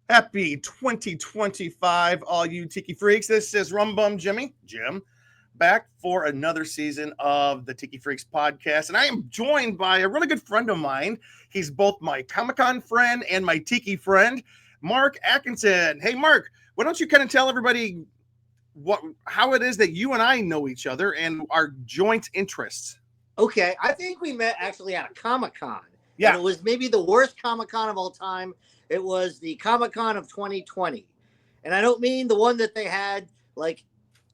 Happy 2025, all you Tiki Freaks. This is RumBum Jimmy, Jim, back for another season of the Tiki Freaks podcast. And I am joined by a really good friend of mine. He's both my Comic-Con friend and my Tiki friend, Mark Atkinson. Hey, Mark, why don't you kind of tell everybody how it is that you and I know each other and our joint interests? Okay, I think we met actually at a Comic-Con. Yeah. And it was maybe the worst Comic-Con of all time. It was the Comic-Con of 2020. And I don't mean the one that they had like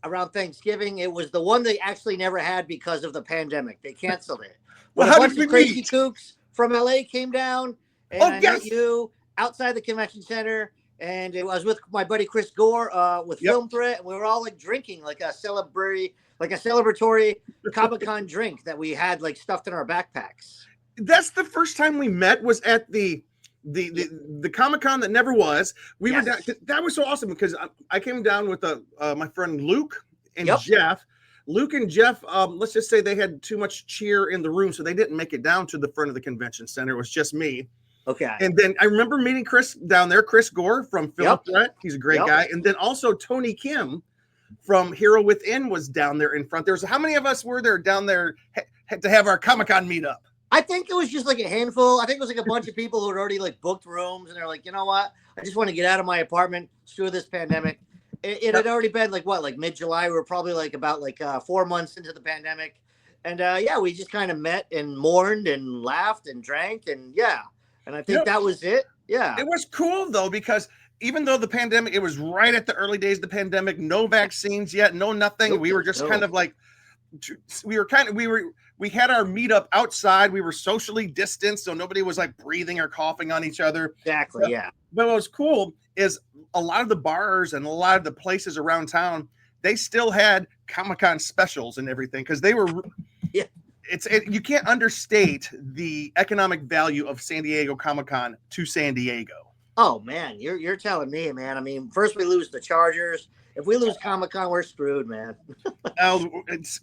around Thanksgiving. It was the one they actually never had because of the pandemic. They canceled it. Well, a how bunch did we of crazy meet? kooks from LA came down and I met you outside the convention center. And I was with my buddy Chris Gore with Film Threat. And we were all like drinking like a celebratory Comic-Con drink that we had like stuffed in our backpacks. That's the first time we met, was at the Comic-Con that never was. We were down, that was so awesome because I came down with my friend Luke and Jeff. Luke and Jeff, let's just say they had too much cheer in the room, so they didn't make it down to the front of the convention center. It was just me. Okay. And then I remember meeting Chris down there, Chris Gore from Film Threat. He's a great guy. And then also Tony Kim from Hero Within was down there in front. How many of us were there down there had to have our Comic-Con meetup? I think it was just like a handful. I think it was like a bunch of people who had already like booked rooms and they're like, you know what? I just want to get out of my apartment, screw this pandemic. It had already been like mid-July. We were probably like about 4 months into the pandemic. And we just kind of met and mourned and laughed and drank and And I think that was it. Yeah. It was cool though, because even though the pandemic, it was right at the early days of the pandemic, no vaccines yet, no nothing. We were just kind of like, we had our meetup outside. We were socially distanced, so nobody was like breathing or coughing on each other. Exactly. Yeah. But what was cool is a lot of the bars and a lot of the places around town, they still had Comic-Con specials and everything because they were. Yeah. You can't understate the economic value of San Diego Comic-Con to San Diego. Oh man, you're telling me, man. I mean, first we lose the Chargers. If we lose Comic-Con, we're screwed, man.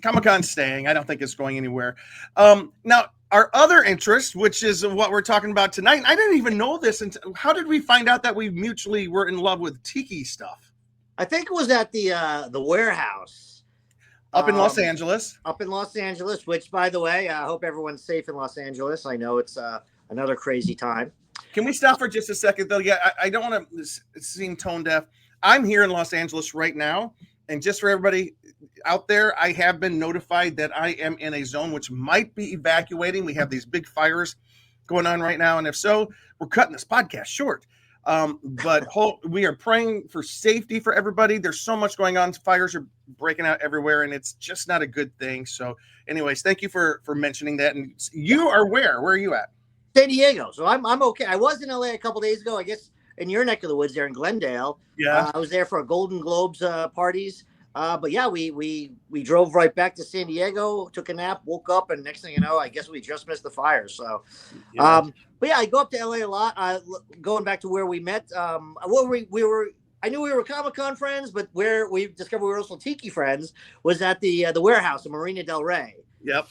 Comic-Con's staying. I don't think it's going anywhere. Now, our other interest, which is what we're talking about tonight, I didn't even know this. How did we find out that we mutually were in love with Tiki stuff? I think it was at the warehouse. Up in Los Angeles. Up in Los Angeles, which, by the way, I hope everyone's safe in Los Angeles. I know it's another crazy time. Can we stop for just a second, though? Yeah, I don't want to seem tone deaf. I'm here in Los Angeles right now, and just for everybody out there, I have been notified that I am in a zone which might be evacuating. We have these big fires going on right now, and if so, we're cutting this podcast short. But we are praying for safety for everybody. There's so much going on. Fires are breaking out everywhere, and it's just not a good thing. So anyways, thank you for mentioning that. And you are where? Where are you at? San Diego. So I'm okay. I was in LA a couple days ago, I guess, in your neck of the woods there in Glendale. Yeah. I was there for a Golden Globes parties. But yeah, we drove right back to San Diego, took a nap, woke up, and next thing you know, I guess we just missed the fire. So, but yeah, I go up to LA a lot. Going back to where we met, I knew we were Comic-Con friends, but where we discovered we were also Tiki friends was at the warehouse in Marina Del Rey. Yep.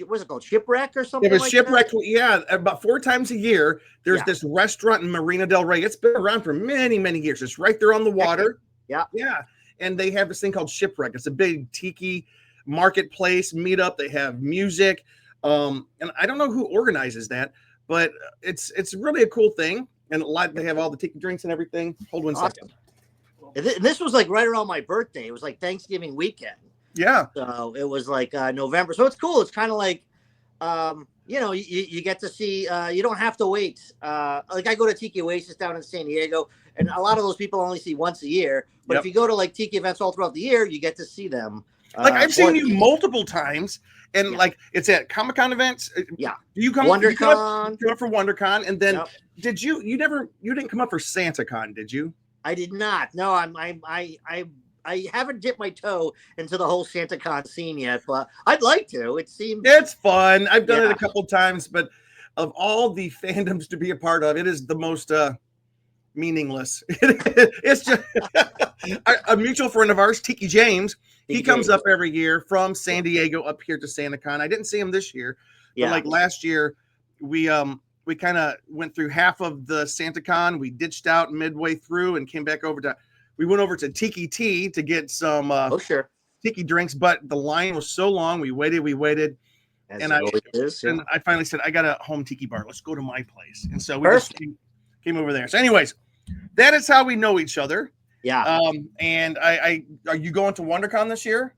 What's it called? Shipwreck or something? It was Shipwreck. Yeah. About 4 times a year, there's this restaurant in Marina Del Rey. It's been around for many, many years. It's right there on the water. Yeah. Yeah. And they have this thing called Shipwreck. It's a big Tiki marketplace meetup. They have music. And I don't know who organizes that, but it's really a cool thing. And they have all the Tiki drinks and everything. Hold one second. And this was like right around my birthday. It was like Thanksgiving weekend. Yeah. So it was like November. So it's cool. It's kind of like, you get to see, you don't have to wait. Like I go to Tiki Oasis down in San Diego, and a lot of those people only see once a year. But if you go to like Tiki events all throughout the year, you get to see them. Like I've seen you multiple times, and like it's at Comic-Con events. Yeah. Do you come? WonderCon. You come up for WonderCon, and then did you didn't come up for SantaCon, did you? I did not. No, I haven't dipped my toe into the whole SantaCon scene yet, but I'd like to. It's fun. I've done it a couple times, but of all the fandoms to be a part of, it is the most meaningless. It's just a mutual friend of ours, Tiki James. He comes up every year from San Diego up here to SantaCon. I didn't see him this year, but like last year, we kind of went through half of the SantaCon. We ditched out midway through and came back over to. We went over to Tiki Tea to get some tiki drinks, but the line was so long. We waited. As and I finally said, I got a home tiki bar. Let's go to my place. And so we just came over there. So anyways, that is how we know each other. Yeah. And I are you going to WonderCon this year?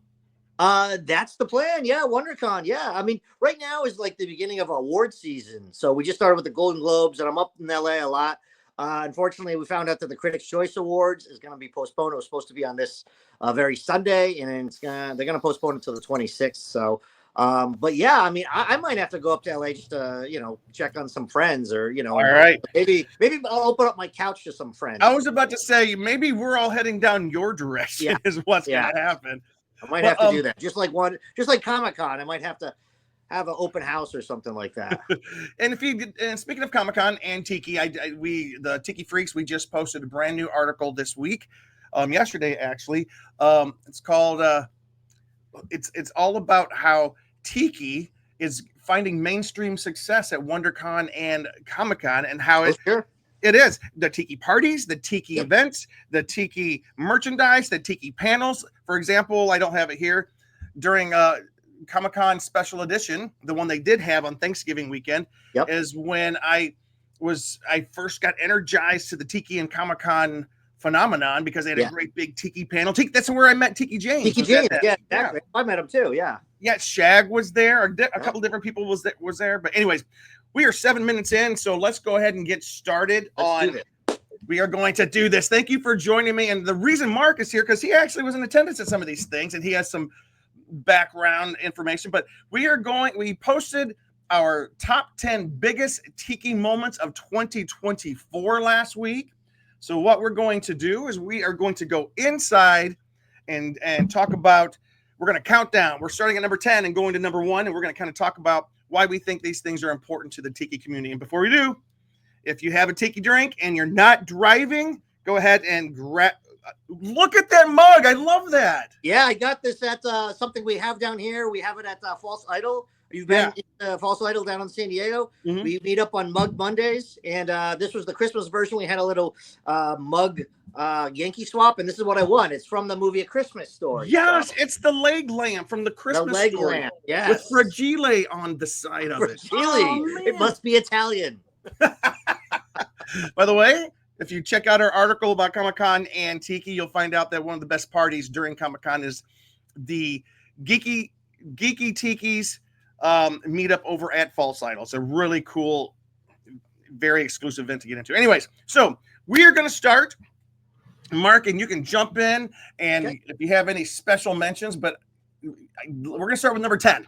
That's the plan. Yeah. WonderCon. Yeah. I mean, right now is like the beginning of award season. So we just started with the Golden Globes, and I'm up in LA a lot. Unfortunately, we found out that the Critics' Choice Awards is going to be postponed. It was supposed to be on this very Sunday, and they're going to postpone it until the 26th. So, but yeah, I mean, I might have to go up to LA just to, check on some friends, or, all right. Maybe I'll open up my couch to some friends. I was about to say, maybe we're all heading down your direction is what's going to happen. I might have to do that. Just like Comic-Con, I might have to have an open house or something like that. And speaking of Comic-Con and Tiki, the Tiki Freaks, we just posted a brand new article this week, yesterday actually. It's called it's all about how Tiki is finding mainstream success at WonderCon and Comic-Con, and how it is the Tiki parties, the Tiki events, the Tiki merchandise, the Tiki panels. For example, I don't have it here, during Comic-Con special edition, the one they did have on Thanksgiving weekend, is when I first got energized to the Tiki and Comic-Con phenomenon, because they had a great big Tiki panel. That's where I met Tiki James. Tiki James, exactly. I met him too. Yeah, Shag was there. A couple different people was there. But anyways, we are 7 minutes in, so let's go ahead and get started. We are going to do this. Thank you for joining me. And the reason Mark is here, because he actually was in attendance at some of these things, and he has some background information. But we posted our top 10 biggest Tiki moments of 2024 last week. So what we're going to do is we are going to go inside and talk about, we're going to count down. We're starting at number 10 and going to number 1, and we're going to kind of talk about why we think these things are important to the Tiki community. And before we do, if you have a Tiki drink and you're not driving, go ahead and look at that mug. I love that. Yeah, I got this at something we have down here. We have it at False Idol. You've been False Idol down in San Diego. Mm-hmm. We meet up on Mug Mondays, and this was the Christmas version. We had a little mug Yankee swap, and this is what I won. It's from the movie A Christmas Story. Yes, so. It's the leg lamp from the Christmas Story. Lamp, yes. With Fragile on the side of it. It must be Italian. By the way, if you check out our article about Comic-Con and Tiki, you'll find out that one of the best parties during Comic-Con is the Geeky Tiki's meet up over at False Idol. It's a really cool, very exclusive event to get into. Anyways, so we are going to start, Mark, and you can jump in, and if you have any special mentions, but we're going to start with number 10.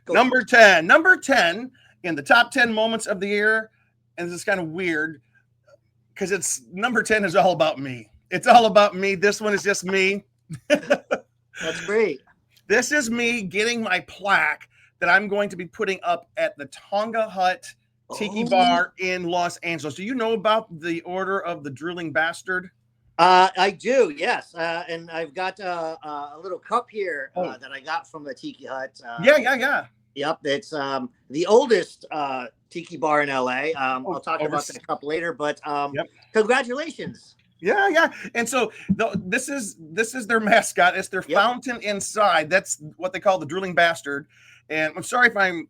Number 10 in the top 10 moments of the year, and this is kind of weird because it's number 10 is all about me. It's all about me. This one is just me. That's great. This is me getting my plaque that I'm going to be putting up at the Tonga Hut Tiki Bar in Los Angeles. Do you know about the Order of the Drooling Bastard? I do, yes. And I've got a little cup here that I got from the Tiki Hut. Yeah. Yep, it's the oldest Tiki bar in LA. I'll talk about that cup later, but congratulations. Yeah. And so this is their mascot. It's their fountain inside. That's what they call the Drooling Bastard. And I'm sorry if I'm,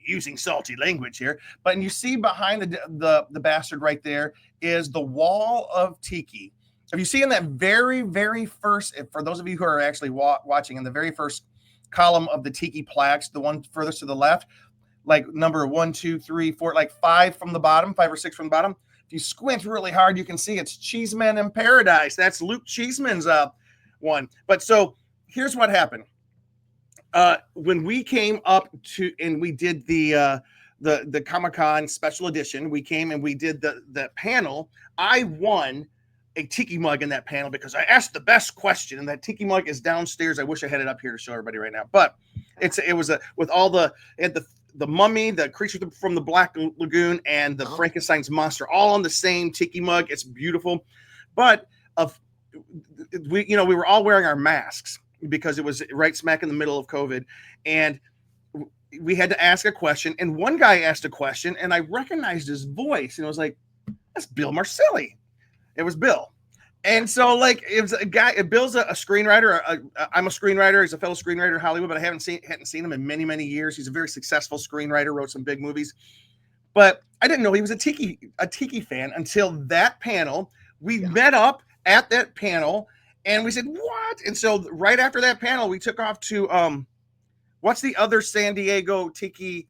using salty language here, but you see behind the bastard right there is the wall of Tiki. If you see in that very, very first, for those of you who are actually watching, in the very first column of the Tiki plaques, the one furthest to the left, like number 1, 2, 3, 4, like 5 from the bottom, 5 or 6 from the bottom. If you squint really hard, you can see it's Cheeseman in Paradise. That's Luke Cheeseman's one. But so here's what happened. When we came up to and we did the Comic-Con special edition, we came and we did the panel. I won a Tiki mug in that panel because I asked the best question, and that Tiki mug is downstairs. I wish I had it up here to show everybody right now, but it was with all the the Mummy, the Creature from the Black Lagoon, and the Frankenstein's monster, all on the same tiki mug. It's beautiful, but we were all wearing our masks because it was right smack in the middle of COVID, and we had to ask a question. And one guy asked a question, and I recognized his voice, and I was like, "That's Bill Marcelli." It was Bill. And so, like, it was a guy. Bill's a screenwriter. I'm a screenwriter. He's a fellow screenwriter in Hollywood, but I hadn't seen him in many, many years. He's a very successful screenwriter. Wrote some big movies, but I didn't know he was a tiki fan until that panel. We met up at that panel, and we said, "What?" And so, right after that panel, we took off to what's the other San Diego tiki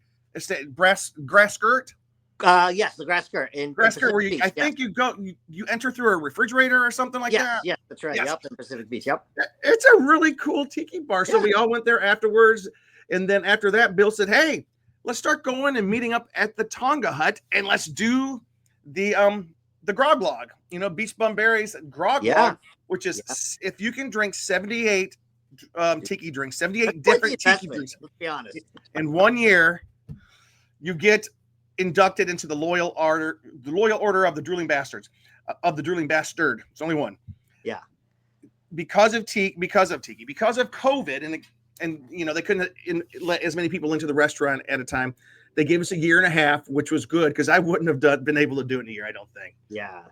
grass skirt? Yes, the grass skirt. Grass skirt, where I think you go, you enter through a refrigerator or something like that. Yes, that's right. Yes. Yep, in Pacific Beach. Yep. It's a really cool tiki bar. So we all went there afterwards, and then after that, Bill said, "Hey, let's start going and meeting up at the Tonga Hut, and let's do the grog log. Beach Bum Berries grog log, which is if you can drink 78 tiki drinks, 78 different tiki drinks. Let's be honest. In 1 year, you get inducted into the loyal order of the Drooling Bastards, of the Drooling Bastard. It's only one. Yeah. Because of COVID, and they couldn't let as many people into the restaurant at a time. They gave us a year and a half, which was good because I wouldn't have been able to do it in a year, I don't think. Yeah.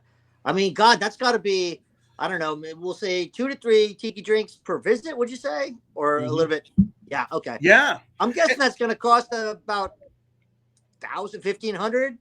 I mean, God, that's got to be, I don't know, we'll say 2 to 3 tiki drinks per visit, would you say? Or a little bit? Yeah, okay. Yeah. I'm guessing that's going to cost about $1,000, $1,500.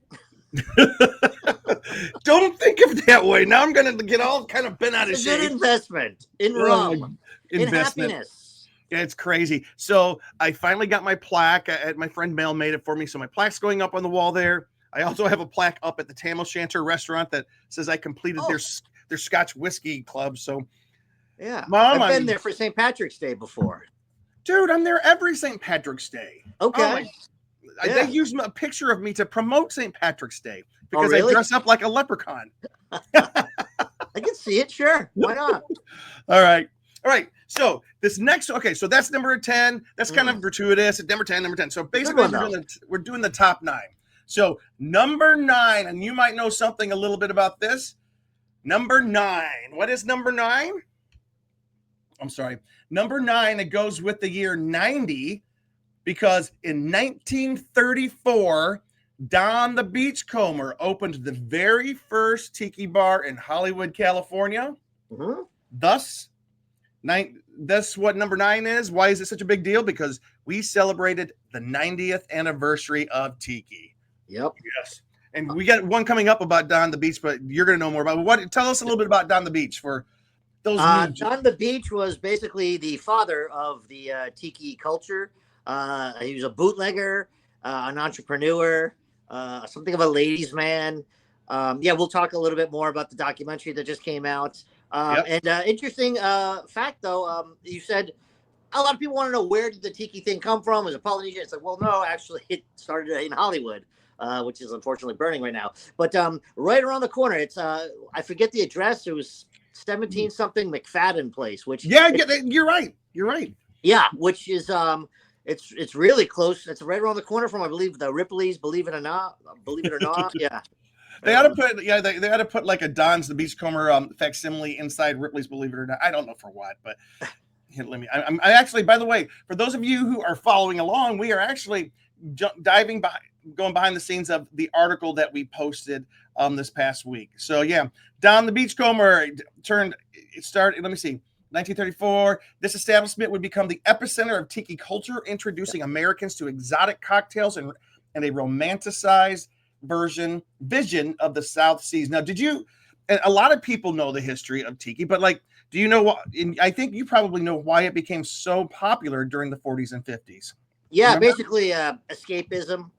Don't think of it that way. Now I'm going to get all kind of bent out of shape. It's a good investment in rum, in happiness. Yeah, it's crazy. So I finally got my plaque. My friend Mel made it for me. So my plaque's going up on the wall there. I also have a plaque up at the Tam O'Shanter restaurant that says I completed their Scotch whiskey club. So yeah, Mom, I've been there for St. Patrick's Day before. Dude, I'm there every St. Patrick's Day. Okay. They use a picture of me to promote St. Patrick's Day because really? I dress up like a leprechaun. I can see it. Sure. Why not? All right. So this next, so that's number 10. That's kind of gratuitous. Number 10. So basically, we're doing the top 9. So number 9, and you might know something a little bit about this. Number 9. What is number 9? I'm sorry. Number 9, it goes with the year 90 because in 1934, Don the Beachcomber opened the very first tiki bar in Hollywood, California. Mm-hmm. Thus, that's what number 9 is. Why is it such a big deal? Because we celebrated the 90th anniversary of tiki. Yep. Yes. And we got one coming up about Don the Beach, but you're going to know more about it. Tell us a little bit about Don the Beach for those. Don the Beach was basically the father of the tiki culture. He was a bootlegger, an entrepreneur, something of a ladies' man. We'll talk a little bit more about the documentary that just came out. And interesting fact, though, you said a lot of people want to know, where did the tiki thing come from? Was it Polynesian? It's like, well, no, actually, it started in Hollywood, which is unfortunately burning right now. But right around the corner, it's I forget the address. It was 17 something McFadden Place. Which you're right. Yeah, which is it's really close. It's right around the corner from, I believe, the Ripley's. Believe it or not. Yeah. They ought to put they ought to put like a Don's the Beachcomber facsimile inside Ripley's Believe It or Not. I don't know for what, but here, I'm actually, by the way, for those of you who are following along, we are actually going behind the scenes of the article that we posted this past week. So yeah, Don the Beachcomber started, let me see, 1934. This establishment would become the epicenter of tiki culture, introducing Americans to exotic cocktails and a romanticized vision of the South Seas. Now, and a lot of people know the history of tiki, but do you know what? I think you probably know why it became so popular during the 40s and 50s. Yeah, basically escapism.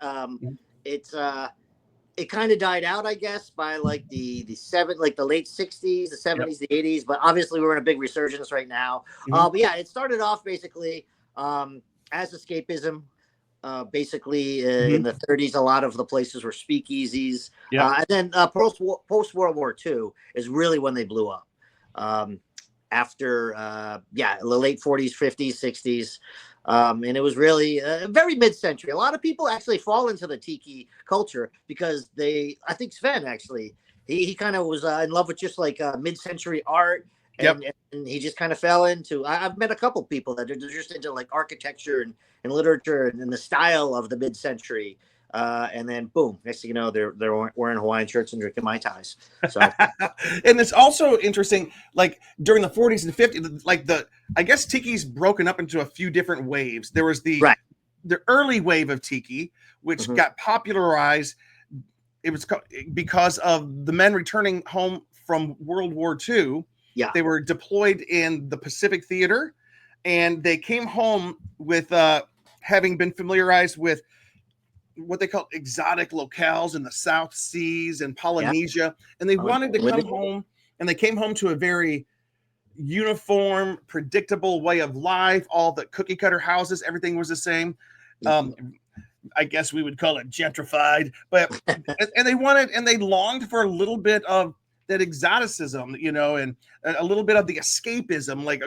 It kind of died out, I guess, by the late 60s, the 70s, the 80s. But obviously, we're in a big resurgence right now. But yeah, it started off basically as escapism. In the 30s, a lot of the places were speakeasies. And then post World War II is really when they blew up. After the late 40s, 50s, 60s. And it was really very mid-century. A lot of people actually fall into the tiki culture because I think Sven actually, he kind of was in love with just like mid-century art. Yep. And he just kind of fell into, I've met a couple people that are just into like architecture and literature and the style of the mid-century. And then boom, next thing you know, they're wearing Hawaiian shirts and drinking Mai Tais. So, and it's also interesting, like during the 40s and 50s, like I guess Tiki's broken up into a few different waves. There was the early wave of Tiki, which got popularized. It was because of the men returning home from World War II. Yeah. They were deployed in the Pacific Theater, and they came home with having been familiarized with what they call exotic locales in the South Seas and Polynesia. And they wanted to come home, and they came home to a very uniform, predictable way of life. All the cookie cutter houses, everything was the same. I guess we would call it gentrified, but and they longed for a little bit of that exoticism, you know, and a little bit of the escapism. Like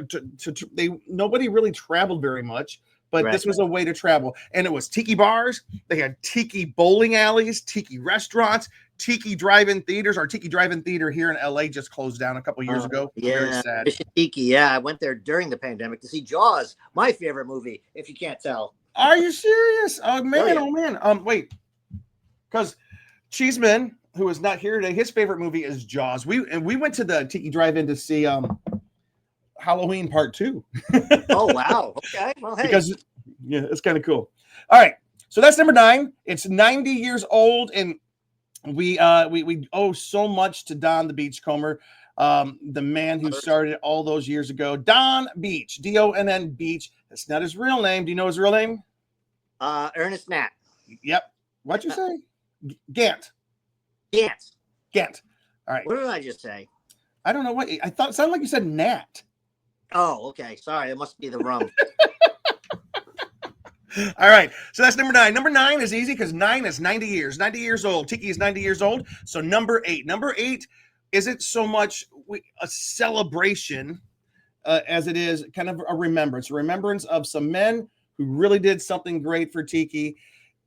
nobody really traveled very much, but this was a way to travel. And it was tiki bars. They had tiki bowling alleys, tiki restaurants, tiki drive-in theaters. Our tiki drive-in theater here in LA just closed down a couple years ago. Yeah, very sad. Tiki. Yeah, I went there during the pandemic to see Jaws, my favorite movie, if you can't tell. Are you serious? Oh man, oh man. Wait, because Cheeseman, who is not here today, his favorite movie is Jaws. We went to the Tiki Drive-In to see Halloween Part 2. Oh wow. Okay. Well, hey. Because it's kind of cool. All right. So that's number 9. It's 90 years old, and we owe so much to Don the Beachcomber, the man who started it all those years ago. Don Beach, Donn Beach. That's not his real name. Do you know his real name? Ernest Nat. Yep. What'd you say? Gant. Gant. All right. What did I just say? I don't know what I thought. It sounded like you said Nat. Oh, okay. Sorry, it must be the rum. All right. So that's number 9. Number 9 is easy because 9 is 90 years. 90 years old. Tiki is 90 years old. So number 8. Number 8 isn't so much a celebration as it is kind of a remembrance of some men who really did something great for Tiki.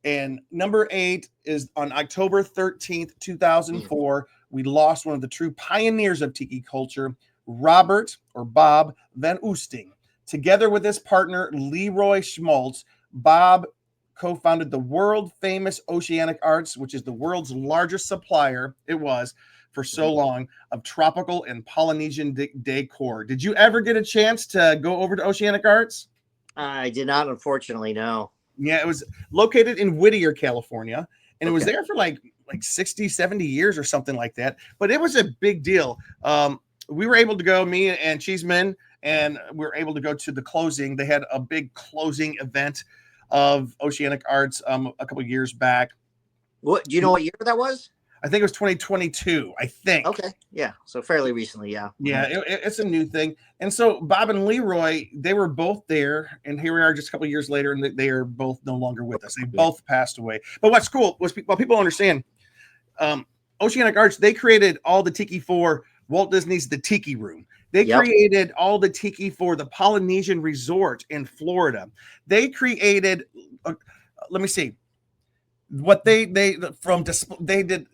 And number 8 is on October 13th, 2004. We lost one of the true pioneers of Tiki culture, Robert or Bob Van Oosting. Together with his partner, Leroy Schmaltz, Bob co-founded the world famous Oceanic Arts, which is the world's largest supplier, it was for so long, of tropical and Polynesian decor. Did you ever get a chance to go over to Oceanic Arts? I did not, unfortunately, no. Yeah, it was located in Whittier, California, and it was there for like 60, 70 years or something like that. But it was a big deal. We were able to go, me and Cheeseman, and we were able to go to the closing. They had a big closing event of Oceanic Arts a couple of years back. What do you know what year that was? I think it was 2022, I think. Okay. Yeah. So fairly recently. Yeah. Yeah. It's a new thing. And so Bob and Leroy, they were both there. And here we are just a couple of years later, and they are both no longer with us. They both passed away. But what's cool was, well, people understand, Oceanic Arts, they created all the Tiki for Walt Disney's The Tiki Room. They created all the Tiki for the Polynesian Resort in Florida. They created, let me see, what they did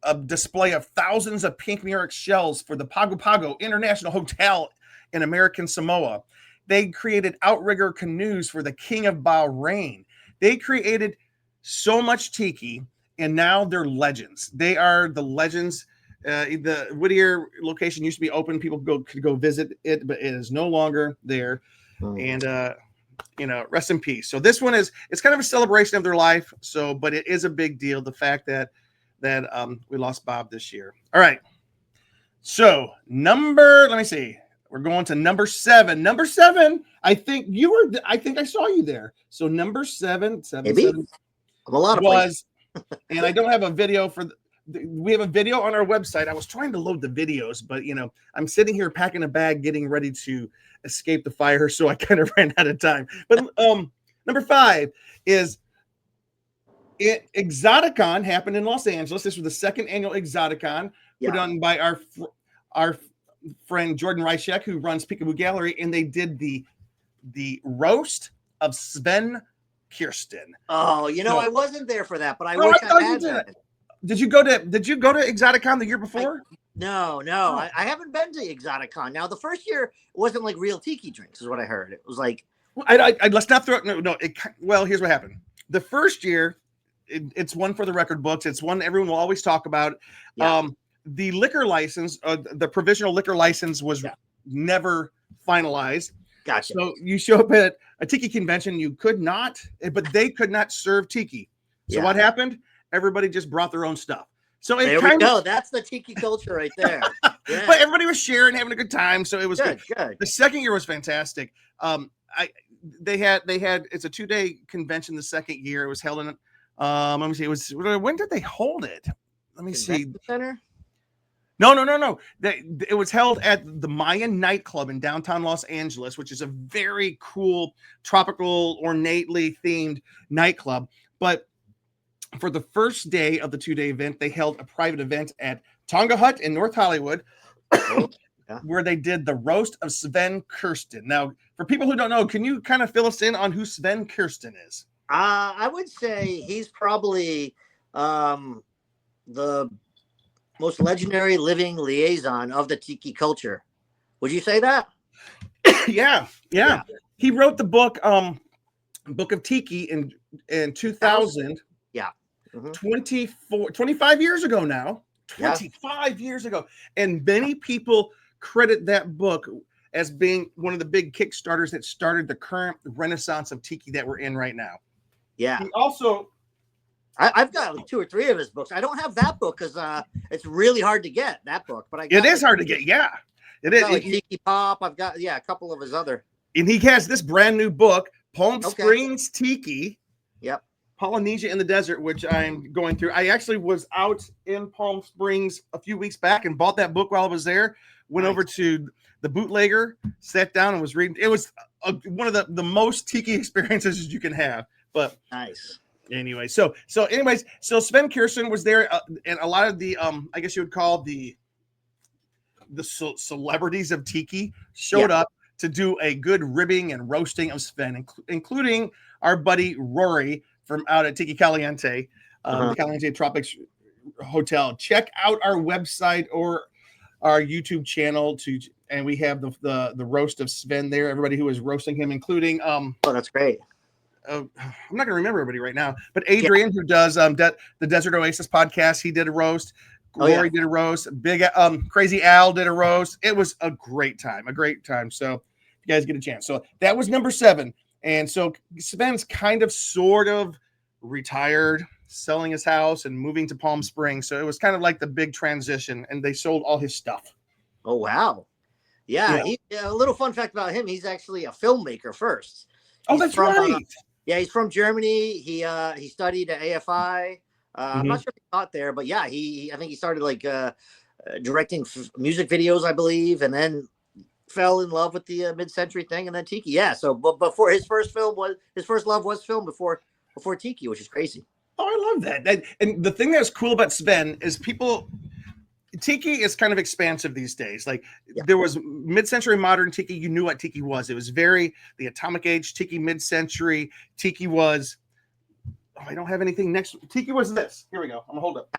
a display of thousands of pink Murex shells for the Pago Pago International Hotel in American Samoa. They created outrigger canoes for the King of Bahrain. They created so much Tiki, and now they're legends. They are the legends. The Whittier location used to be open. People could go visit it, but it is no longer there. And rest in peace. So this one it's kind of a celebration of their life. So, but it is a big deal. The fact that we lost Bob this year. All right. So let me see. We're going to number 7. Number 7. I think I saw you there. So number 7, maybe 7 I'm a lot of places. And I don't have a video we have a video on our website. I was trying to load the videos, but I'm sitting here packing a bag, getting ready to escape the fire. So I kind of ran out of time. But number 5 is Exoticon happened in Los Angeles. This was the second annual Exoticon put on by our friend Jordan Reichek, who runs Peekaboo Gallery, and they did the roast of Sven Kirsten. Oh, I wasn't there for that, but I Oh, wish I thought I you had did. been. Did you go to Exoticon the year before? No. Oh. I haven't been to Exoticon. Now, the first year wasn't like real tiki drinks, is what I heard. It was like, let's not throw it. No. Well, here's what happened. The first year, it's one for the record books. It's one everyone will always talk about. Yeah. The liquor license, the provisional liquor license was never finalized. Gotcha. So you show up at a tiki convention, you could not, but they could not serve tiki. So what happened? Everybody just brought their own stuff. So there we go. That's the tiki culture right there. Yeah. But everybody was sharing, having a good time. So it was good. The second year was fantastic. They had it's a 2-day convention. The second year it was held in. Let me see. When did they hold it? Let me see. Center? No. It was held at the Mayan nightclub in downtown Los Angeles, which is a very cool, tropical, ornately themed nightclub. But for the first day of the 2-day event, they held a private event at Tonga Hut in North Hollywood, where they did the roast of Sven Kirsten. Now, for people who don't know, can you kind of fill us in on who Sven Kirsten is? I would say he's probably the most legendary living liaison of the tiki culture. Would you say that? Yeah. He wrote the book of Tiki in 2000. Yeah. 25 years ago now. 25 years ago. And many people credit that book as being one of the big Kickstarters that started the current renaissance of tiki that we're in right now. Yeah. He also, I've got like 2 or 3 of his books. I don't have that book because it's really hard to get that book. But it is hard to get. Yeah, it is. Like Tiki Pop. I've got a couple of his other. And he has this brand new book, Palm Springs Tiki. Yep. Polynesia in the Desert, which I'm going through. I actually was out in Palm Springs a few weeks back and bought that book while I was there. Went over to the bootlegger, sat down and was reading. It was one of the most tiki experiences you can have. But nice. Anyway, so Sven Kirsten was there, and a lot of the I guess you would call the celebrities of tiki showed up to do a good ribbing and roasting of Sven, including our buddy Rory from out at Tiki Caliente, the Caliente Tropics Hotel. Check out our website or our YouTube channel and we have the roast of Sven there. Everybody who was roasting him, including that's great. I'm not gonna remember everybody right now, but Adrian, who does the Desert Oasis podcast, he did a roast. Glory did a roast. Big Crazy Al did a roast. It was a great time. So if you guys get a chance. So that was number 7. And so Sven's kind of sort of retired, selling his house and moving to Palm Springs. So it was kind of like the big transition, and they sold all his stuff. Oh, wow. Yeah. A little fun fact about him. He's actually a filmmaker first. That's right. He's from Germany. He studied at AFI. I'm not sure if he taught there, but I think he started like directing music videos, I believe, and then fell in love with the mid-century thing, and then tiki. Yeah. So, but before his first love was film before tiki, which is crazy. Oh, I love that. And the thing that's cool about Sven is tiki is kind of expansive these days. Like there was mid-century modern tiki. You knew what tiki was. It was very the atomic age tiki, mid-century tiki was. Oh, I don't have anything next. Tiki was this. Here we go. I'm gonna hold up.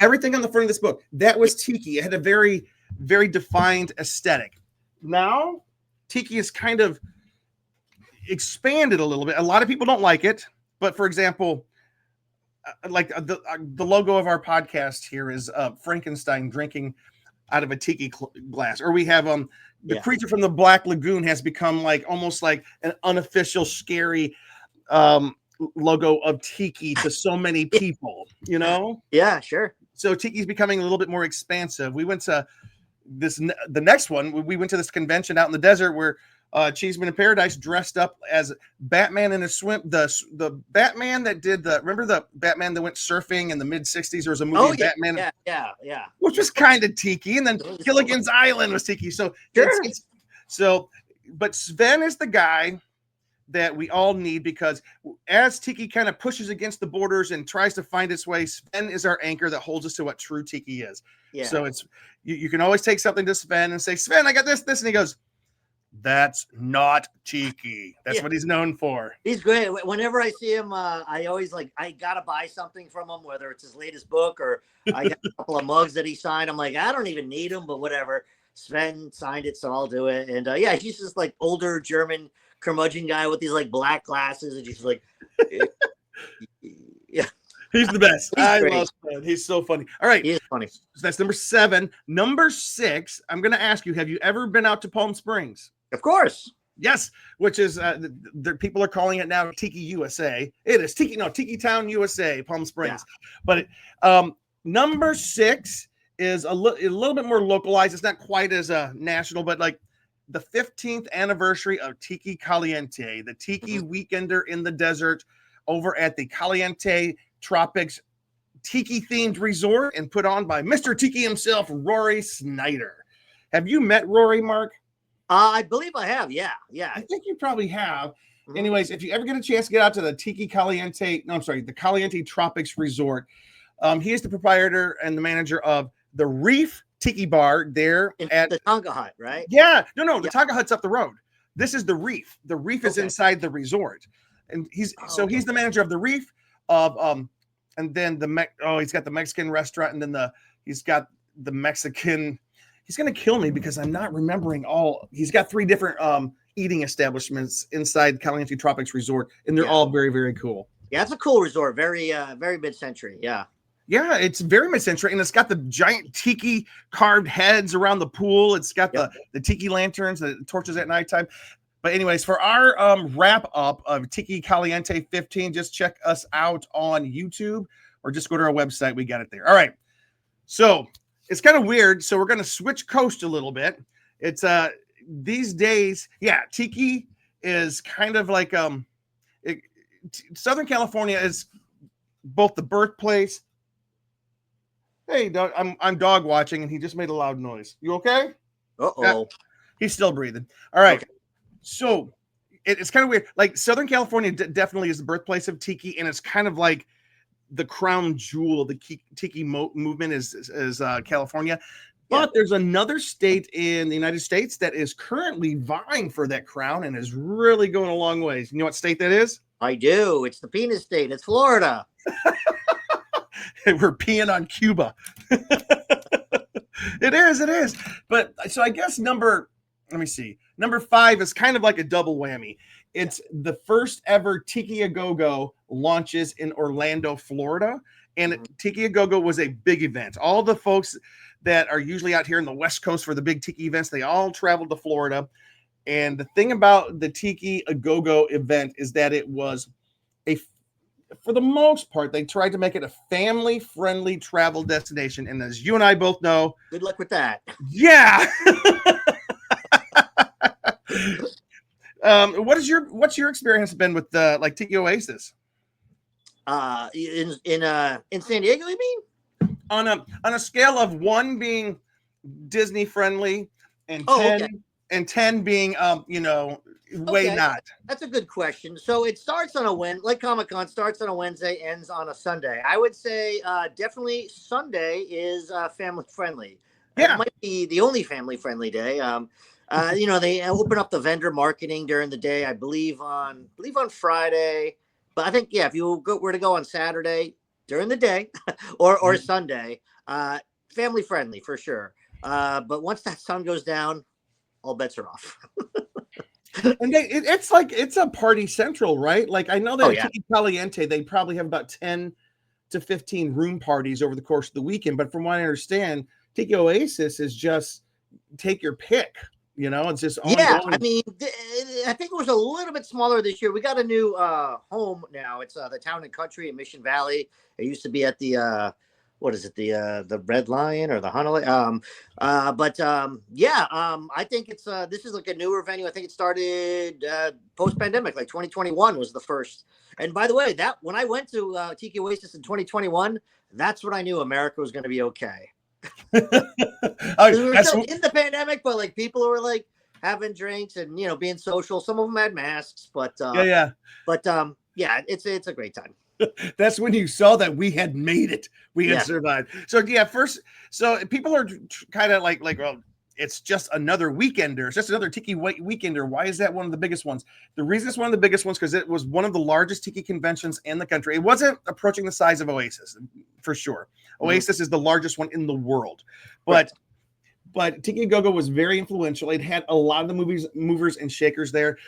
Everything on the front of this book. That was tiki. It had a very, very defined aesthetic. Now, tiki is kind of expanded a little bit. A lot of people don't like it, but for example, like the logo of our podcast here is Frankenstein drinking out of a tiki glass, or we have the creature from the Black Lagoon has become like almost like an unofficial scary logo of tiki to so many people, you know? Yeah, sure. So tiki is becoming a little bit more expansive. We went to the next one. We went to this convention out in the desert where Cheeseman in Paradise dressed up as Batman in a swim. The Batman that did remember the Batman that went surfing in the mid-60s? There was a movie Batman. Yeah. Which was kind of tiki. And then Gilligan's Island was tiki. So, but Sven is the guy that we all need, because as tiki kind of pushes against the borders and tries to find its way, Sven is our anchor that holds us to what true tiki is. Yeah. So it's you can always take something to Sven and say, Sven, I got this, and he goes, That's not Tiki. That's Yeah. what he's known for. He's great. Whenever I see him, I always I gotta buy something from him, whether it's his latest book or I got a couple of mugs that he signed. I'm like, I don't even need them, but whatever. Sven signed it, so I'll do it. And yeah, he's just like older German curmudgeon guy with these like black glasses, and he's like, yeah, He's the best. I love Sven. He's so funny. All right, he is funny. So that's number 7. Number 6. I'm going to ask you: have you ever been out to Palm Springs? Of course. Yes, which is people are calling it now Tiki USA. It is Tiki Town USA, Palm Springs. Yeah. But number 6 is a little bit more localized. It's not quite as national, but like the 15th anniversary of Tiki Caliente, the Tiki Weekender in the desert over at the Caliente Tropics Tiki themed resort and put on by Mr. Tiki himself, Rory Snyder. Have you met Rory, Mark? I believe I have. Yeah. I think you probably have. Mm-hmm. Anyways, if you ever get a chance to get out to the the Caliente Tropics Resort, he is the proprietor and the manager of the Reef Tiki Bar there at the Tonga Hut, right? Yeah. No, the Tonga Hut's up the road. This is the Reef. The Reef is inside the resort. And he's the manager of the Reef of and then he's got the Mexican restaurant, and then he's got the Mexican. He's going to kill me because I'm not remembering all. He's got 3 different eating establishments inside Caliente Tropics Resort, and they're all very, very cool. Yeah, it's a cool resort. Very, very mid-century. Yeah. Yeah, it's very mid-century, and it's got the giant tiki carved heads around the pool. It's got the tiki lanterns, the torches at nighttime. But anyways, for our wrap up of Tiki Caliente 15, just check us out on YouTube or just go to our website. We got it there. All right. So it's kind of weird. So we're going to switch coast a little bit. It's these days, Tiki is kind of like Southern California is both the birthplace. Hey, dog, I'm dog watching, and he just made a loud noise. You okay? Uh-oh. He's still breathing. All right. Okay. So it's kind of weird. Like Southern California definitely is the birthplace of Tiki, and it's kind of like the crown jewel of the Tiki movement is California. But there's another state in the United States that is currently vying for that crown and is really going a long ways. You know what state that is? I do. It's the penis state. It's Florida. We're peeing on Cuba. It is. But so I guess number 5 is kind of like a double whammy. It's the first ever Tiki A Go-Go launches in Orlando, Florida. And Tiki A Go-Go was a big event. All the folks that are usually out here in the West Coast for the big Tiki events, they all traveled to Florida. And the thing about the Tiki A Go-Go event is that it was for the most part, they tried to make it a family-friendly travel destination. And as you and I both know, good luck with that. Yeah. What's your experience been with like Tiki Oasis? In San Diego, you mean? On a scale of 1 being Disney friendly and 10 being way not. That's a good question. So it starts on like Comic-Con starts on a Wednesday, ends on a Sunday. I would say definitely Sunday is family friendly. Yeah, it might be the only family friendly day. They open up the vendor marketing during the day. I believe on Friday, but I think if you were to go on Saturday during the day or Sunday, family friendly for sure. But once that sun goes down, all bets are off. And it's a party central, right? Like I know that Tiki Caliente, they probably have about 10 to 15 room parties over the course of the weekend. But from what I understand, Tiki Oasis is just take your pick. It's just ongoing. Yeah. I mean, I think it was a little bit smaller this year. We got a new home now. It's the Town and Country in Mission Valley. It used to be at the what is it? The Red Lion or the Honolulu? I think it's this is like a newer venue. I think it started post-pandemic, like 2021 was the first. And by the way, that when I went to Tiki Oasis in 2021, that's when I knew America was going to be okay. We were still in the pandemic, but like people were like having drinks and being social. Some of them had masks, but it's a great time. That's when you saw that we had made it. We had survived. So first, so people are kind of like, well, it's just another weekender. It's just another tiki weekender. Why is that one of the biggest ones? The reason it's one of the biggest ones because it was one of the largest tiki conventions in the country. It wasn't approaching the size of Oasis, for sure. Oasis is the largest one in the world, but Tiki Go-Go was very influential. It had a lot of the movers and shakers there.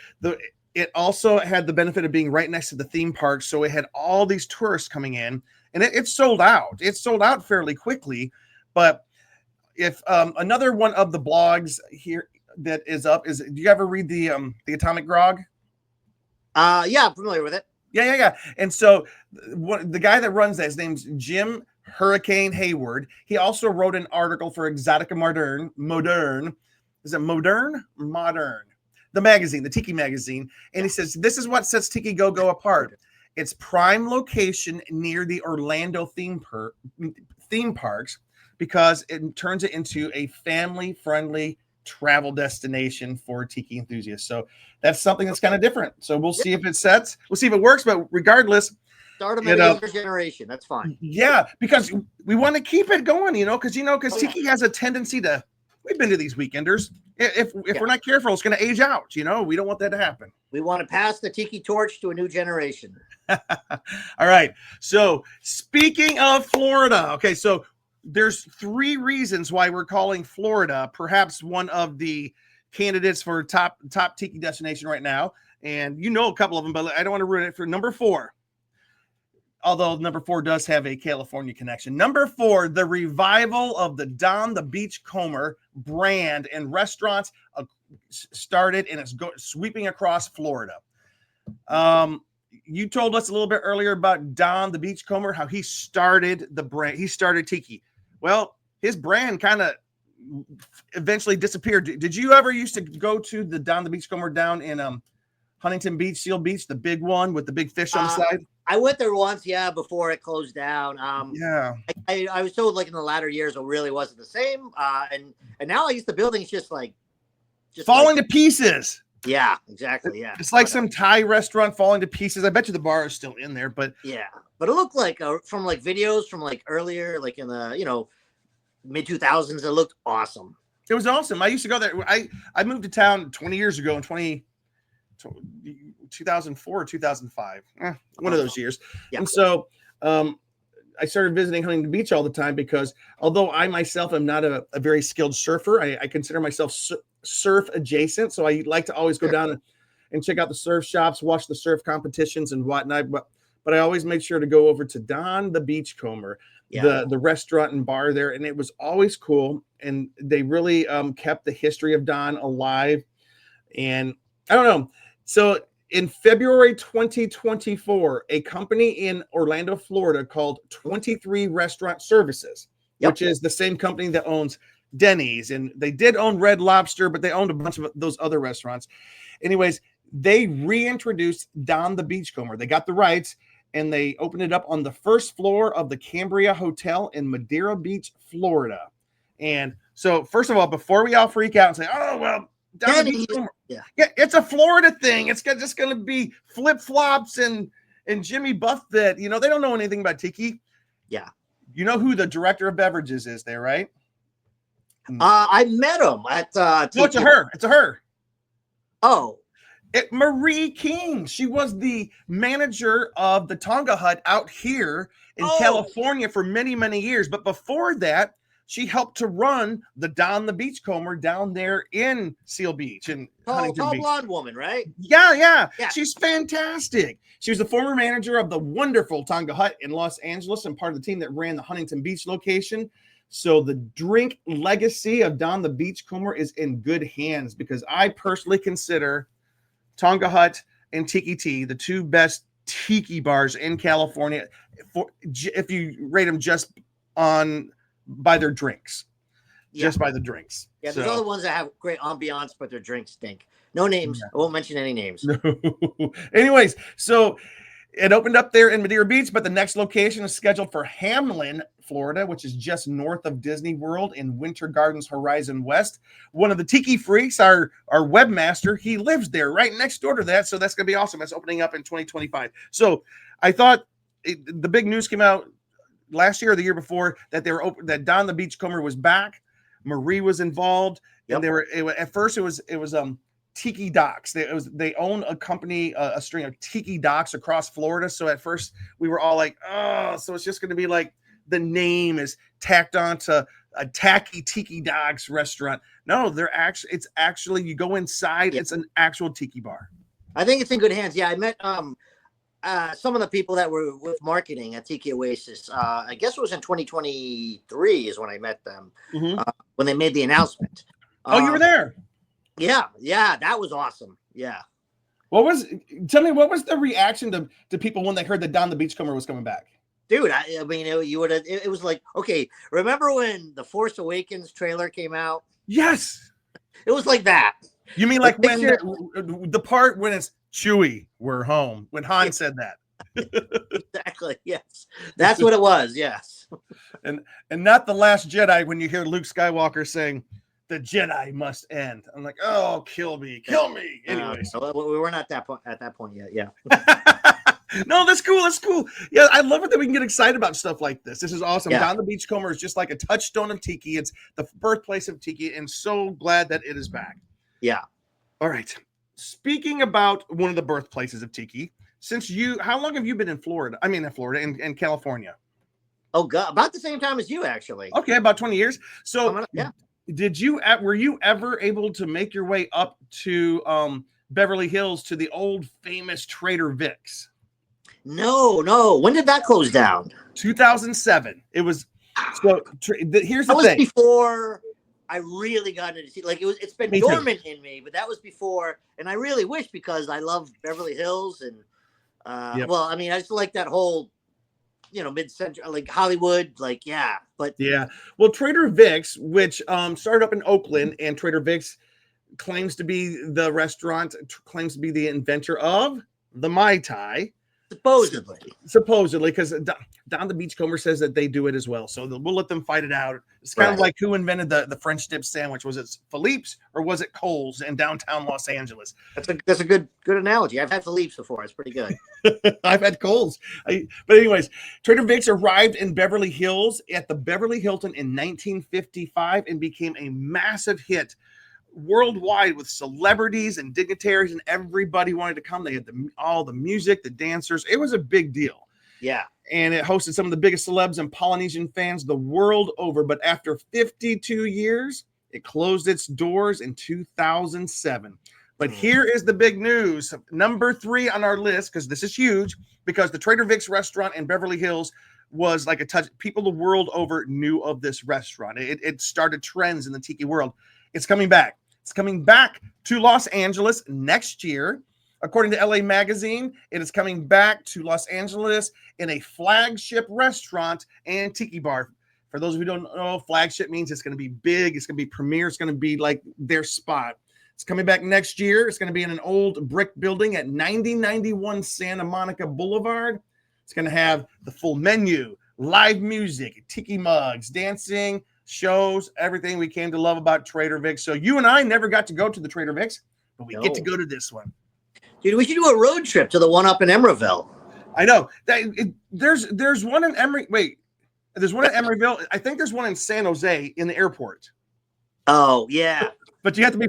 It also had the benefit of being right next to the theme park, so it had all these tourists coming in, and it sold out. It sold out fairly quickly, but if another one of the blogs here that is up is, do you ever read the Atomic Grog? Yeah, I'm familiar with it. Yeah. And so the guy that runs that, his name's Jim Hurricane Hayward. He also wrote an article for Exotica Modern. Is it Modern? The magazine, the Tiki magazine. And he says, this is what sets Tiki Go-Go apart. It's prime location near the Orlando theme parks, because it turns it into a family-friendly travel destination for tiki enthusiasts. So that's something that's kind of different. So we'll see if it sets. We'll see if it works. But regardless, start them at younger generation. That's fine. Yeah, because we want to keep it going, because tiki has a tendency to. We've been to these weekenders. If we're not careful, it's going to age out. We don't want that to happen. We want to pass the tiki torch to a new generation. All right. So speaking of Florida, okay, so there's 3 reasons why we're calling Florida perhaps one of the candidates for top tiki destination right now. And a couple of them, but I don't want to ruin it for number 4. Although number 4 does have a California connection. Number 4, the revival of the Don the Beachcomber brand and restaurants started, and it's sweeping across Florida. You told us a little bit earlier about Don the Beachcomber, how he started the brand. He started tiki. Well, his brand kind of eventually disappeared. Did you ever used to go to the Don the Beachcomber down in Huntington Beach, Seal Beach, the big one with the big fish on the side? I went there once, before it closed down. Yeah. I was told, like, in the latter years, it really wasn't the same. And now I guess the building's just falling to pieces. Yeah, exactly. Yeah. It's like some Thai restaurant falling to pieces. I bet you the bar is still in there, but yeah. But it looked like from like videos from like earlier, like in the, mid 2000s, it looked awesome. It was awesome. I used to go there. I moved to town 20 years ago in 2004 or 2005, one of those years. Yeah. And so I started visiting Huntington Beach all the time because although I myself am not a very skilled surfer, I consider myself surf adjacent. So I like to always go down and check out the surf shops, watch the surf competitions and whatnot. But I always make sure to go over to Don the Beachcomber, the restaurant and bar there. And it was always cool. And they really kept the history of Don alive. And I don't know. So in February 2024, a company in Orlando, Florida called 23 Restaurant Services, which is the same company that owns Denny's. And they did own Red Lobster, but they owned a bunch of those other restaurants. Anyways, they reintroduced Don the Beachcomber. They got the rights and they opened it up on the first floor of the Cambria Hotel in Madeira Beach, Florida. And so, first of all, before we all freak out and say, oh, well, Don the Beachcomber. Yeah, it's a Florida thing. It's just going to be flip-flops and Jimmy Buffett. They don't know anything about tiki. Yeah. You know who the director of beverages is there, right? I met him at no, it's a her. It's a her. Oh. Marie King. She was the manager of the Tonga Hut out here in California for many, many years. But before that, she helped to run the Don the Beachcomber down there in Seal Beach and Huntington Beach. Blonde woman, right? Yeah. She's fantastic. She was the former manager of the wonderful Tonga Hut in Los Angeles and part of the team that ran the Huntington Beach location. So the drink legacy of Don the Beachcomber is in good hands because I personally consider Tonga Hut and Tiki Tea the 2 best tiki bars in California. If you rate them just by their drinks, just by the drinks. Yeah, there's other ones that have great ambiance, but their drinks stink. No names. I won't mention any names. No. Anyways, so it opened up there in Madeira Beach, but the next location is scheduled for Hamlin, Florida, which is just north of Disney World in Winter Gardens Horizon West. One of the Tiki Freaks, our webmaster, he lives there right next door to that. So that's going to be awesome. That's opening up in 2025. So I thought the big news came out last year or the year before that that Don the Beachcomber was back. Marie was involved. and at first it was Tiki Docks. They own a company, a string of Tiki Docks across Florida. So at first we were all like, oh, so it's just going to be like the name is tacked onto a tacky Tiki Docks restaurant. No, it's actually you go inside, it's an actual tiki bar. I think it's in good hands. Yeah, I met some of the people that were with marketing at Tiki Oasis. I guess it was in 2023 is when I met them, when they made the announcement. Oh, you were there? Yeah, that was awesome. Yeah. Tell me, what was the reaction to people when they heard that Don the Beachcomber was coming back? Dude, I mean, it was like, okay, remember when the Force Awakens trailer came out? Yes. It was like that. You mean like when the part when it's Chewie, we're home, when Han said that? Exactly. Yes. That's what it was. Yes. And not The Last Jedi when you hear Luke Skywalker saying, the Jedi must end. I'm like, oh, kill me. Anyways. We weren't at that point yet. Yeah. No, that's cool. That's cool. Yeah, I love it that we can get excited about stuff like this. This is awesome. Yeah. Don the Beachcomber is just like a touchstone of Tiki. It's the birthplace of Tiki, and so glad that it is back. Yeah. All right. Speaking about one of the birthplaces of Tiki, how long have you been in Florida? I mean, in Florida and California. Oh, God, about the same time as you, actually. Okay, about 20 years. So, yeah. Were you ever able to make your way up to Beverly Hills to the old famous Trader Vic's? No. When did that close down? 2007. It was. So here's the thing. That was before I really got into like it's been dormant in me, but that was before, and I really wish because I love Beverly Hills and well, I mean, I just like that whole mid-century, like Hollywood, like well, Trader Vic's, which started up in Oakland, and Trader Vic's claims to be the restaurant, claims to be the inventor of the Mai Tai. Supposedly, because Don the Beachcomber says that they do it as well. So we'll let them fight it out. It's kind of like who invented the French dip sandwich. Was it Philippe's or was it Cole's in downtown Los Angeles? That's a good analogy. I've had Philippe's before. It's pretty good. I've had Cole's. But anyways, Trader Vic's arrived in Beverly Hills at the Beverly Hilton in 1955 and became a massive hit worldwide with celebrities and dignitaries, and everybody wanted to come. They had all the music, the dancers. It was a big deal. Yeah. And it hosted some of the biggest celebs and Polynesian fans the world over. But after 52 years, it closed its doors in 2007. But here is the big news. Number 3 on our list, because this is huge, because the Trader Vic's restaurant in Beverly Hills was like a touch. People the world over knew of this restaurant. It started trends in the tiki world. It's coming back. It's coming back to Los Angeles next year. According to LA Magazine, it is coming back to Los Angeles in a flagship restaurant and tiki bar. For those of you who don't know, flagship means it's going to be big. It's going to be premier. It's going to be like their spot. It's coming back next year. It's going to be in an old brick building at 9091 Santa Monica Boulevard. It's going to have the full menu, live music, tiki mugs, dancing, shows, everything we came to love about Trader Vic's. So you and I never got to go to the Trader Vic's, but we get to go to this one. Dude, we should do a road trip to the one up in Emeryville. I know. There's one in there's one in Emeryville. I think there's one in San Jose in the airport. Oh, yeah. But you have to be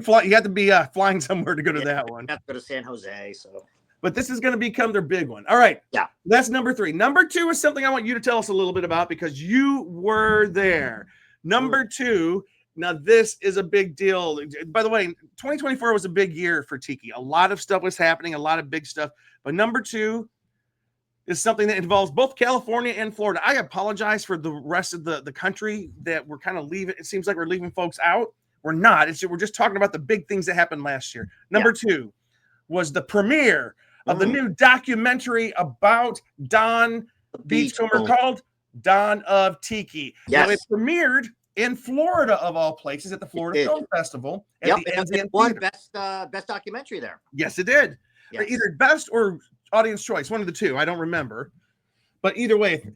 flying somewhere to go to that one. I have to go to San Jose, so. But this is going to become their big one. All right. Yeah. That's number 3. Number 2 is something I want you to tell us a little bit about because you were there. Number 2, now this is a big deal. By the way, 2024 was a big year for Tiki. A lot of stuff was happening, a lot of big stuff. But number 2 is something that involves both California and Florida. I apologize for the rest of the country that we're kind of leaving. It seems like we're leaving folks out. We're not. We're just talking about the big things that happened last year. Number 2 was the premiere of the new documentary about Don Beachcomber called Don of Tiki. Yes. Now, it premiered in Florida, of all places, at the Florida Film Festival. It won best documentary there. Yes, it did. Yes. Either best or audience choice, one of the two. I don't remember. But either way,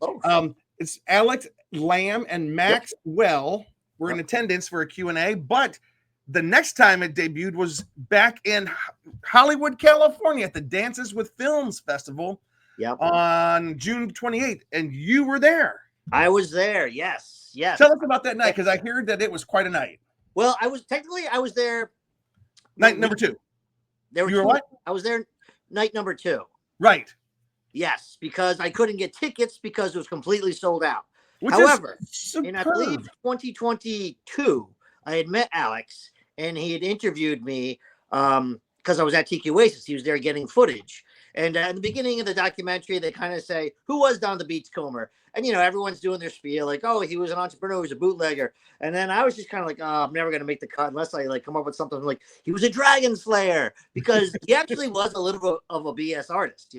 it's Alex Lamb and Max Well were in attendance for a Q&A. But the next time it debuted was back in Hollywood, California at the Dances with Films Festival. On June 28th, and you were there. I was there. Yes. Tell us about that night, because I heard that it was quite a night. Well, I was there Night number 2. There were You were two. what? I was there night number 2. Right. Yes, because I couldn't get tickets because it was completely sold out. Which However, is in I believe 2022, I had met Alex and he had interviewed me because I was at Tiki Oasis. He was there getting footage. And in the beginning of the documentary, they kind of say, who was Don the Beachcomber? And, everyone's doing their spiel like, oh, he was an entrepreneur, he was a bootlegger. And then I was just kind of like, oh, I'm never going to make the cut unless I like come up with something like he was a dragon slayer, because he actually was a little bit of a BS artist,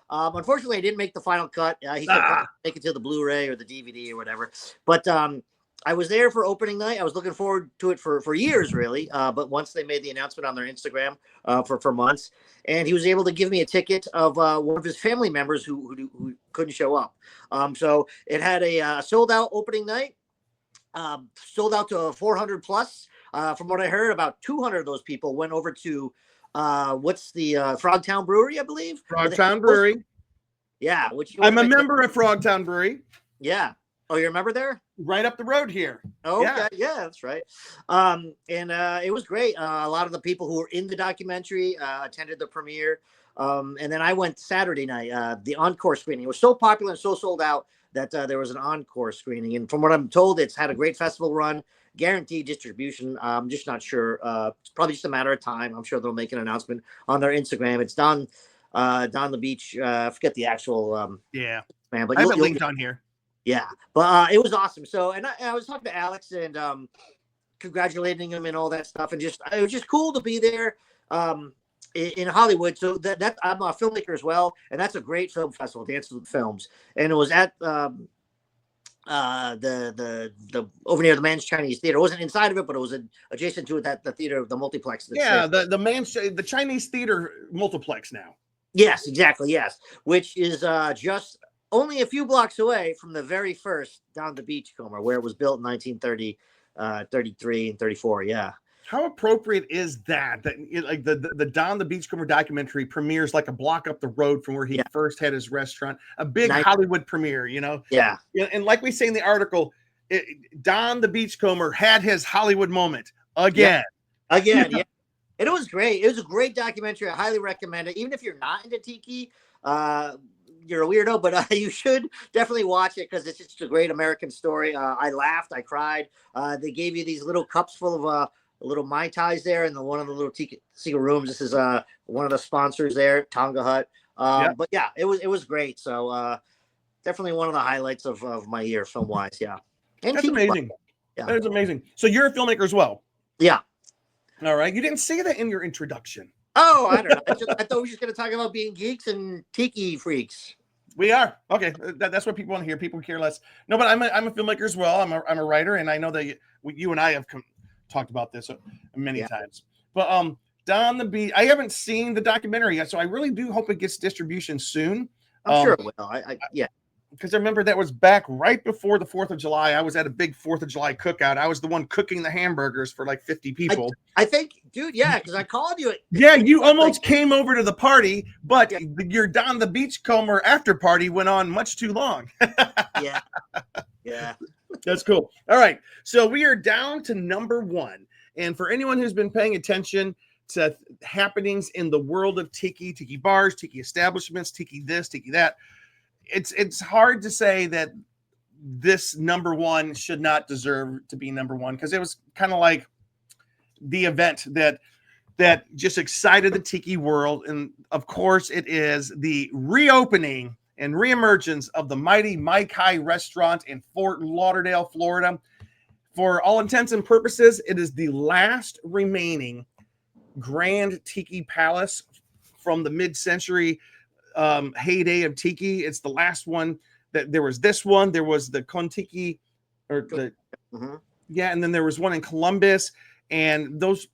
Unfortunately, I didn't make the final cut. He said make it to the Blu-ray or the DVD or whatever. But I was there for opening night. I was looking forward to it for years, really. But once they made the announcement on their Instagram for months, and he was able to give me a ticket of one of his family members who couldn't show up. So it had a sold out opening night, sold out to 400 plus. From what I heard, about 200 of those people went over to what's the Frogtown Brewery, I believe. Frogtown Brewery. Yeah, I'm a member of Frogtown Brewery. Yeah. Oh, you're a member there? Right up the road here. Oh, okay. Yeah, that's right. And it was great. A lot of the people who were in the documentary attended the premiere. And then I went Saturday night, the encore screening. It was so popular and so sold out that there was an encore screening. And from what I'm told, it's had a great festival run, guaranteed distribution. I'm just not sure. It's probably just a matter of time. I'm sure they'll make an announcement on their Instagram. It's Don the Beach. I forget the actual man, but I have it linked on here. Yeah, but it was awesome. So, and I was talking to Alex and congratulating him and all that stuff, and it was just cool to be there in Hollywood. So that I'm a filmmaker as well, and that's a great film festival, Dance with Films, and it was at the over near the Man's Chinese Theater. It wasn't inside of it, but it was adjacent to it, the theater, the multiplex. The Chinese Theater multiplex now. Yes, exactly. Yes, which is just only a few blocks away from the very first Don the Beachcomber, where it was built in 1930, 33 and 34. Yeah. How appropriate is that like the Don the Beachcomber documentary premieres like a block up the road from where he first had his restaurant, a big Hollywood premiere, Yeah. And like we say in the article, Don the Beachcomber had his Hollywood moment again. Yeah. Again, yeah. And it was great. It was a great documentary. I highly recommend it. Even if you're not into tiki, you're a weirdo, but you should definitely watch it because it's just a great American story. I laughed, I cried. They gave you these little cups full of little Mai Tais there in one of the little tiki rooms. This is one of the sponsors there, Tonga Hut. But yeah, it was great. So definitely one of the highlights of my year film wise. Yeah. And that's amazing. Yeah. That is amazing. So you're a filmmaker as well. Yeah. All right. You didn't say that in your introduction. Oh, I don't know. I thought we were just going to talk about being geeks and tiki freaks. We are. Okay. That's what people want to hear. People care less. No, but I'm a filmmaker as well. I'm a writer, and I know that you and I have talked about this many times. But Don the Beach, I haven't seen the documentary yet, so I really do hope it gets distribution soon. I'm sure it will. Yeah. Because I remember that was back right before the 4th of July. I was at a big 4th of July cookout. I was the one cooking the hamburgers for like 50 people. I think, dude, yeah, because I called you. Yeah, you almost came over to the party, but your Don the Beachcomber after party went on much too long. Yeah. Yeah. That's cool. All right. So we are down to number 1. And for anyone who's been paying attention to happenings in the world of tiki bars, tiki establishments, tiki this, tiki that, it's hard to say that this number 1 should not deserve to be number 1, because it was kind of like the event that just excited the tiki world. And of course, it is the reopening and reemergence of the mighty Mai Kai restaurant in Fort Lauderdale, Florida. For all intents and purposes, it is the last remaining grand tiki palace from the mid-century heyday of tiki. It's the last one. That there was this one, there was the Kontiki, or the and then there was one in Columbus, and those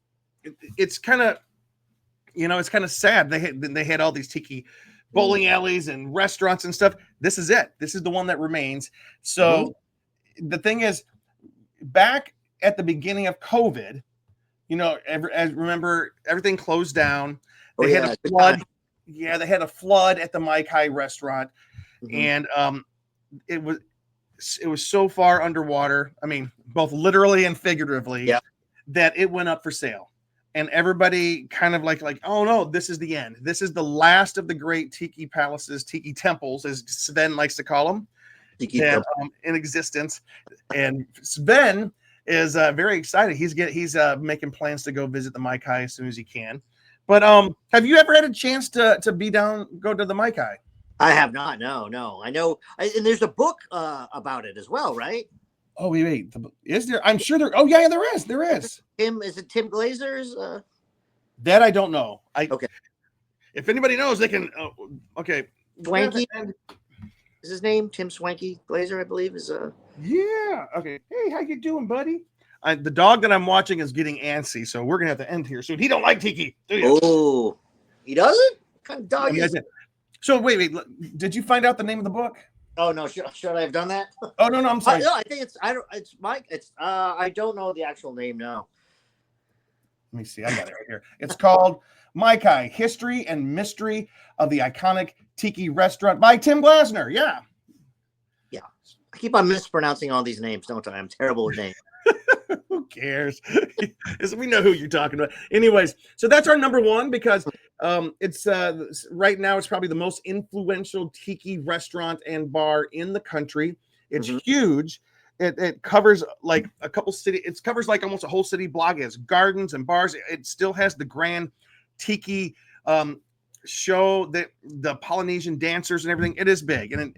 it's kind of it's kind of sad. They had all these tiki bowling alleys and restaurants and stuff. This is it. This is the one that remains. So the thing is, back at the beginning of COVID, remember everything closed down. They had a flood. Yeah, they had a flood at the Mai Kai restaurant, and it was so far underwater. I mean, both literally and figuratively. Yeah. that it went up for sale. And everybody kind of like, oh no, this is the end. This is the last of the great tiki palaces, tiki temples, as Sven likes to call them, in existence. And Sven is very excited. He's making plans to go visit the Maikai as soon as he can. But have you ever had a chance to go to the Maikai? I have not. No. I know, and there's a book about it as well, right? Oh wait, is there? I'm sure there. Oh yeah, there is. There is. Is it Tim Glazer's? That I don't know. Okay. If anybody knows, they can. Okay. Swanky is his name. Tim Swanky Glazer, I believe, is. Yeah. Okay. Hey, how you doing, buddy? The dog that I'm watching is getting antsy, so we're gonna have to end here soon. He don't like tiki, do you? Oh, he doesn't. What kind of dog is it? So wait. Did you find out the name of the book? Oh no! Should I have done that? Oh no! I'm sorry. No, I think it's. It's Mike. It's. I don't know the actual name now. Let me see. I got it right here. It's called Maikai: History and Mystery of the Iconic Tiki Restaurant by Tim Glasner. Yeah. Yeah. I keep on mispronouncing all these names, don't I? I'm terrible with names. Who cares? We know who you're talking about. Anyways, so that's our number one because it's right now it's probably the most influential tiki restaurant and bar in the country. It's huge. It covers like a couple city. It covers like almost a whole city block. It has gardens and bars. It still has the grand tiki show, that the Polynesian dancers and everything. It is big, and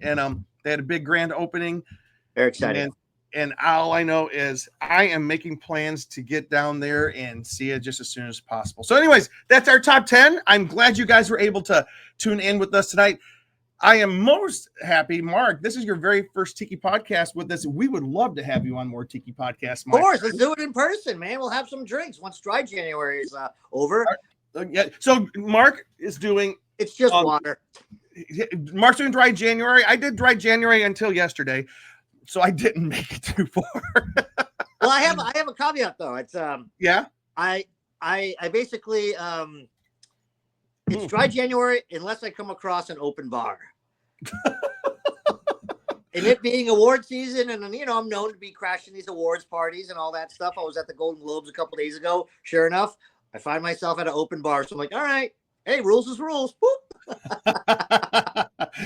they had a big grand opening. Very exciting. And all I know is I am making plans to get down there and see it just as soon as possible. So anyways, that's our top 10. I'm glad you guys were able to tune in with us tonight. I am most happy, Mark. This is your very first Tiki podcast with us. We would love to have you on more Tiki podcasts. Of course, let's do it in person, man. We'll have some drinks once dry January is over. Yeah. So Mark is doing. It's just water. Mark's doing dry January. I did dry January until yesterday, so I didn't make it too far. Well, I have a caveat though. It's yeah. I basically it's dry January unless I come across an open bar. And it being award season, and I'm known to be crashing these awards parties and all that stuff. I was at the Golden Globes a couple days ago. Sure enough, I find myself at an open bar. So I'm like, all right, hey, rules is rules.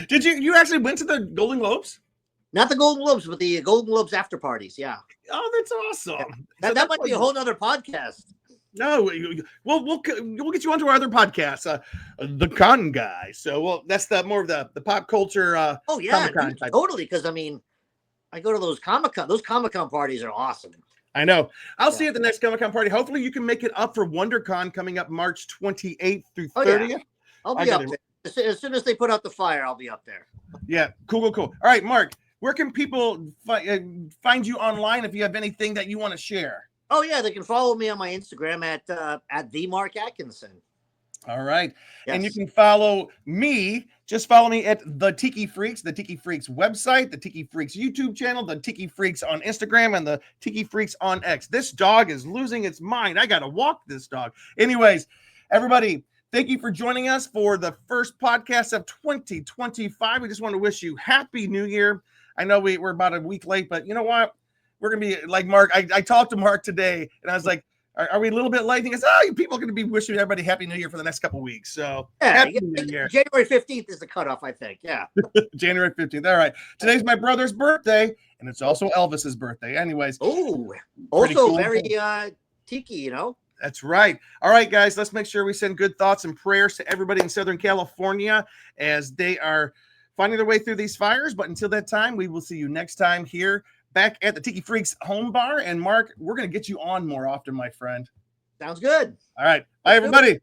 Did you actually went to the Golden Globes? Not the Golden Globes, but the Golden Globes after parties. Yeah. Oh, that's awesome. Yeah. That might be a whole nother podcast. No, we'll get you onto our other podcast, the Con Guy. So, that's more of the pop culture. Oh yeah, dude, totally. Because I go to those Comic-Con. Those Comic-Con parties are awesome. I know. I'll see you at the next Comic-Con party. Hopefully, you can make it up for WonderCon coming up March 28th through 30th. Yeah. I'll be up there. As soon as they put out the fire, I'll be up there. Yeah, cool. All right, Mark. Where can people find you online if you have anything that you want to share? Oh yeah, they can follow me on my Instagram at the Mark Atkinson. All right, yes. And you can follow me. Just follow me at the Tiki Freaks website, the Tiki Freaks YouTube channel, the Tiki Freaks on Instagram, and the Tiki Freaks on X. This dog is losing its mind. I gotta walk this dog. Anyways, everybody, thank you for joining us for the first podcast of 2025. We just want to wish you Happy New Year. I know we're about a week late, but you know what? We're going to be like Mark. I talked to Mark today, and I was like, are we a little bit late? He goes, people are going to be wishing everybody Happy New Year for the next couple of weeks. So Happy New Year. January 15th is the cutoff, I think. Yeah. January 15th. All right. Today's my brother's birthday, and it's also Elvis's birthday. Anyways. Oh, also cool. Very tiki, That's right. All right, guys, let's make sure we send good thoughts and prayers to everybody in Southern California as they are finding their way through these fires. But until that time, we will see you next time here back at the Tiki Freaks home bar. And Mark, we're going to get you on more often, my friend. Sounds good. All right. Bye, everybody.